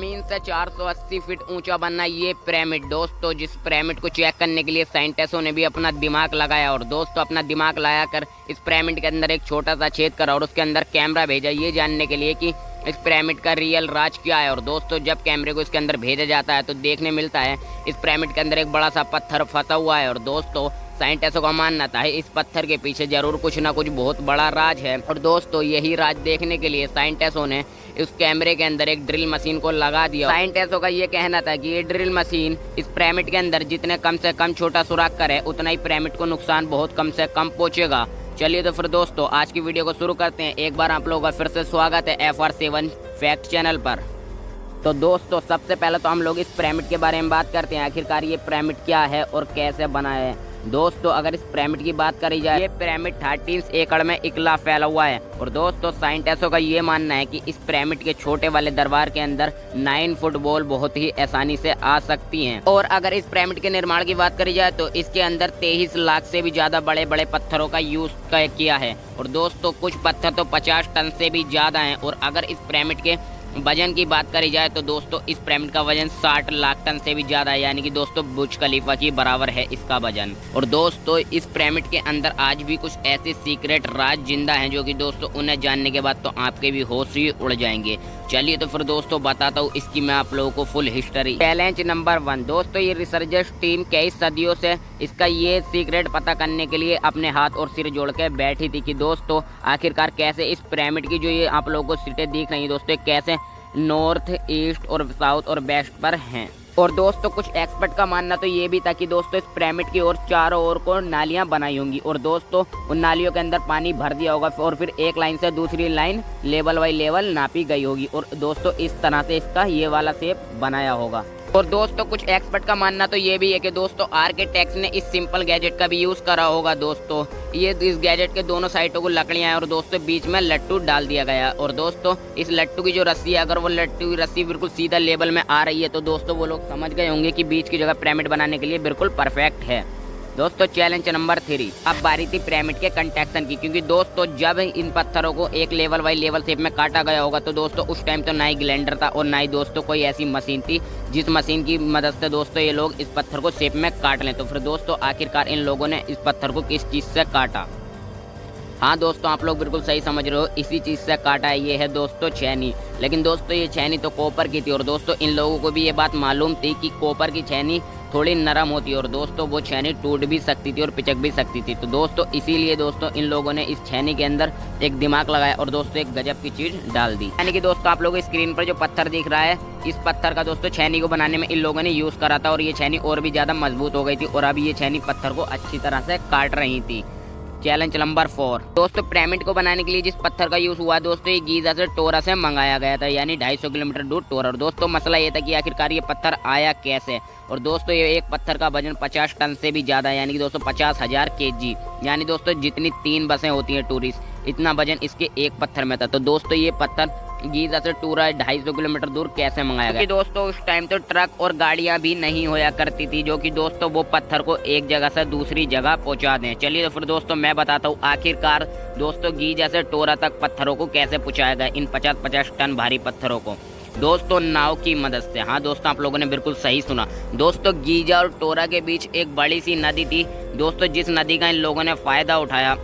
जमीन से 480 फीट ऊंचा बनना ये पिरामिड दोस्तों, जिस पिरामिड को चेक करने के लिए साइंटिस्टों ने भी अपना दिमाग लगाया और दोस्तों अपना दिमाग लगा कर इस पिरामिड के अंदर एक छोटा सा छेद करा और उसके अंदर कैमरा भेजा ये जानने के लिए कि इस पिरामिड का रियल राज क्या है। और दोस्तों जब कैमरे को इसके अंदर भेजा जाता है तो देखने मिलता है इस पिरामिड के अंदर एक बड़ा सा पत्थर फंसा हुआ है। और दोस्तों साइंटिस्टों का मानना था इस पत्थर के पीछे जरूर कुछ ना कुछ बहुत बड़ा राज है। और दोस्तों यही राज देखने के लिए साइंटिस्टों ने उस कैमरे के अंदर एक ड्रिल मशीन को लगा दिया। साइंटिस्टों का ये कहना था कि ये ड्रिल मशीन इस पिरामिड के अंदर जितने कम से कम छोटा सुराख करे उतना ही पिरामिड को नुकसान बहुत कम से कम पहुंचेगा। चलिए तो फिर दोस्तों आज की वीडियो को शुरू करते हैं। एक बार आप लोगों का फिर से स्वागत है FR7 फैक्ट चैनल पर। तो दोस्तों सबसे पहले तो हम लोग इस पिरामिड के बारे में बात करते हैं, आखिरकार ये पिरामिड क्या है और कैसे बना है। दोस्तों अगर इस पिरामिड की बात करी जाए, ये पिरामिड 13 एकड़ में इकला फैला हुआ है। और दोस्तों साइंटिस्टों का ये मानना है कि इस पिरामिड के छोटे वाले दरबार के अंदर 9 फुट बॉल बहुत ही आसानी से आ सकती हैं। और अगर इस पिरामिड के निर्माण की बात करी जाए तो इसके अंदर 23 लाख से भी ज्यादा बड़े बड़े पत्थरों का यूज किया है। और दोस्तों कुछ पत्थर तो 50 टन से भी ज्यादा है। और अगर इस पिरामिड के वजन की बात करी जाए तो दोस्तों इस पिरामिड का वजन 60 लाख टन से भी ज्यादा है, यानी कि दोस्तों बुर्ज खलीफा की बराबर है इसका वजन। और दोस्तों इस पिरामिड के अंदर आज भी कुछ ऐसे सीक्रेट राज जिंदा हैं जो कि दोस्तों उन्हें जानने के बाद तो आपके भी होश ही उड़ जाएंगे। चलिए तो फिर दोस्तों बताता हूँ इसकी मैं आप लोगों को फुल हिस्ट्री। चैलेंज नंबर 1 दोस्तों, ये रिसर्चर्स टीम कई सदियों से इसका ये सीक्रेट पता करने के लिए अपने हाथ और सिर जोड़ के बैठी थी कि दोस्तों आखिरकार कैसे इस पिरामिड की जो ये आप लोगों को सीटें दिख रही है दोस्तों कैसे नॉर्थ ईस्ट और साउथ और वेस्ट पर हैं। और दोस्तों कुछ एक्सपर्ट का मानना तो ये भी था कि दोस्तों इस पिरामिड की ओर चारों ओर को नालियां बनाई होंगी और दोस्तों उन नालियों के अंदर पानी भर दिया होगा और फिर एक लाइन से दूसरी लाइन लेवल बाई लेवल नापी गई होगी और दोस्तों इस तरह से इसका ये वाला शेप बनाया होगा। और दोस्तों कुछ एक्सपर्ट का मानना तो ये भी है कि दोस्तों आर्किटेक्ट ने इस सिंपल गैजेट का भी यूज करा होगा। दोस्तों ये इस गैजेट के दोनों साइडों को लकड़ियां हैं और दोस्तों बीच में लट्टू डाल दिया गया। और दोस्तों इस लट्टू की जो रस्सी है, अगर वो लट्टू की रस्सी बिल्कुल सीधा लेवल में आ रही है तो दोस्तों वो लोग समझ गए होंगे कि बीच की जगह पिरामिड बनाने के लिए बिल्कुल परफेक्ट है। दोस्तों चैलेंज नंबर 3, अब बारी थी पिरामिड के कंस्ट्रक्शन की, क्योंकि दोस्तों जब इन पत्थरों को एक लेवल बाई लेवल शेप में काटा गया होगा तो दोस्तों उस टाइम तो ना ही ग्राइंडर था और ना ही दोस्तों कोई ऐसी मशीन थी जिस मशीन की मदद से दोस्तों ये लोग इस पत्थर को शेप में काट लें। तो फिर दोस्तों आखिरकार इन लोगों ने इस पत्थर को किस चीज से काटा? हाँ दोस्तों आप लोग बिल्कुल सही समझ रहे हो, इसी चीज से काटा है। ये है दोस्तों छेनी। लेकिन दोस्तों ये छेनी तो कॉपर की थी और दोस्तों इन लोगों को भी ये बात मालूम थी कि कॉपर की छेनी थोड़ी नरम होती है और दोस्तों वो छेनी टूट भी सकती थी और पिचक भी सकती थी। तो दोस्तों इसीलिए दोस्तों इन लोगों ने इस छेनी के अंदर एक दिमाग लगाया और दोस्तों एक गजब की चीज डाल दी। यानी कि दोस्तों आप लोगों को स्क्रीन पर जो पत्थर दिख रहा है, इस पत्थर का दोस्तों छेनी को बनाने में इन लोगों ने यूज करा था और ये छेनी और भी ज्यादा मजबूत हो गई थी और अब ये छेनी पत्थर को अच्छी तरह से काट रही थी। चैलेंज नंबर 4 दोस्तों, पिरामिड को बनाने के लिए जिस पत्थर का यूज हुआ दोस्तों ये गीजा से टोरा से मंगाया गया था, यानी 250 किलोमीटर दूर टोरा। और दोस्तों मसला ये था कि आखिरकार ये पत्थर आया कैसे। और दोस्तों ये एक पत्थर का वजन 50 टन से भी ज्यादा है, यानी कि दोस्तों 50,000 kg, यानी दोस्तों जितनी 3 बसें होती हैं टूरिस्ट, इतना वजन इसके एक पत्थर में था। तो दोस्तों ये पत्थर गीजा से टूरा 250 किलोमीटर दूर कैसे मंगाया गया? दोस्तों उस टाइम तो ट्रक और गाड़ियां भी नहीं होया करती थी जो कि दोस्तों वो पत्थर को एक जगह से दूसरी जगह पहुंचा दें। चलिए तो फिर दोस्तों मैं बताता हूँ आखिरकार दोस्तों गीजा से टोरा तक पत्थरों को कैसे पहुंचाया गया, इन 50-50 टन भारी पत्थरों को दोस्तों नाव की मदद से। हाँ दोस्तों आप लोगों ने बिल्कुल सही सुना। दोस्तों गीजा और टोरा के बीच एक बड़ी सी नदी थी दोस्तों, जिस नदी का इन लोगों ने फायदा उठाया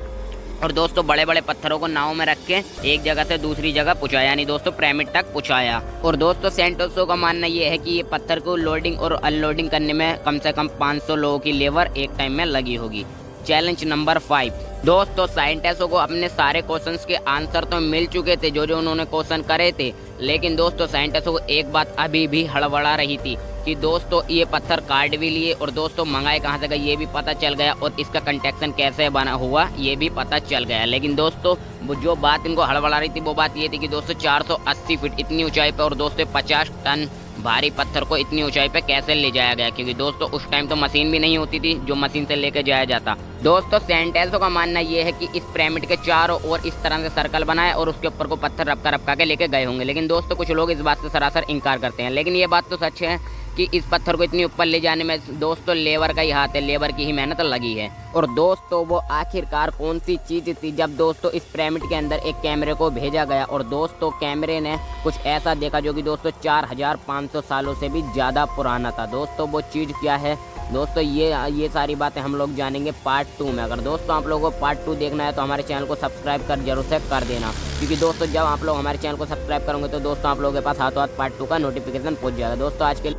और दोस्तों बड़े बड़े पत्थरों को नाव में रख के एक जगह से दूसरी जगह पहुंचाया, यानी दोस्तों पिरामिड तक पहुंचाया। और दोस्तों सेंटोसो का मानना ये है कि ये पत्थर को लोडिंग और अनलोडिंग करने में कम से कम 500 लोगों की लेबर एक टाइम में लगी होगी। चैलेंज नंबर 5 दोस्तों, साइंटिस्टों को अपने सारे क्वेश्चंस के आंसर तो मिल चुके थे जो उन्होंने क्वेश्चन करे थे, लेकिन दोस्तों साइंटिस्टों को एक बात अभी भी हड़बड़ा रही थी कि दोस्तों ये पत्थर काट भी लिए और दोस्तों मंगाए कहाँ से गए ये भी पता चल गया और इसका कंस्ट्रक्शन कैसे बना हुआ ये भी पता चल गया। लेकिन दोस्तों वो जो बात इनको हड़बड़ा रही थी वो बात ये थी कि दोस्तों 480 फीट इतनी ऊंचाई पे और दोस्तों 50 टन भारी पत्थर को इतनी ऊंचाई पे कैसे ले जाया गया, क्योंकि दोस्तों उस टाइम तो मशीन भी नहीं होती थी जो मशीन से लेके जाया जाता। दोस्तों साइंटिस्टों का मानना ये है कि इस पिरामिड के चारों ओर इस तरह से सर्कल बनाया और उसके ऊपर को पत्थर रपका रपका के लेके गए होंगे। लेकिन दोस्तों कुछ लोग इस बात से सरासर इनकार करते हैं, लेकिन ये बात तो सच है कि इस पत्थर को इतनी ऊपर ले जाने में दोस्तों लेबर का ही हाथ है, लेबर की ही मेहनत लगी है। और दोस्तों वो आखिरकार कौन सी चीज़ थी जब दोस्तों इस पिरामिड के अंदर एक कैमरे को भेजा गया और दोस्तों कैमरे ने कुछ ऐसा देखा जो कि दोस्तों 4500 सालों से भी ज़्यादा पुराना था। दोस्तों वो चीज़ क्या है दोस्तों, ये सारी बातें हम लोग जानेंगे पार्ट 2 में। अगर दोस्तों आप लोगों को पार्ट 2 देखना है तो हमारे चैनल को सब्सक्राइब जरूर से कर देना, क्योंकि दोस्तों जब आप लोग हमारे चैनल को सब्सक्राइब करोगे तो दोस्तों आप लोगों के पास हाथों हाथ पार्ट 2 का नोटिफिकेशन पहुंच जाएगा। दोस्तों आज के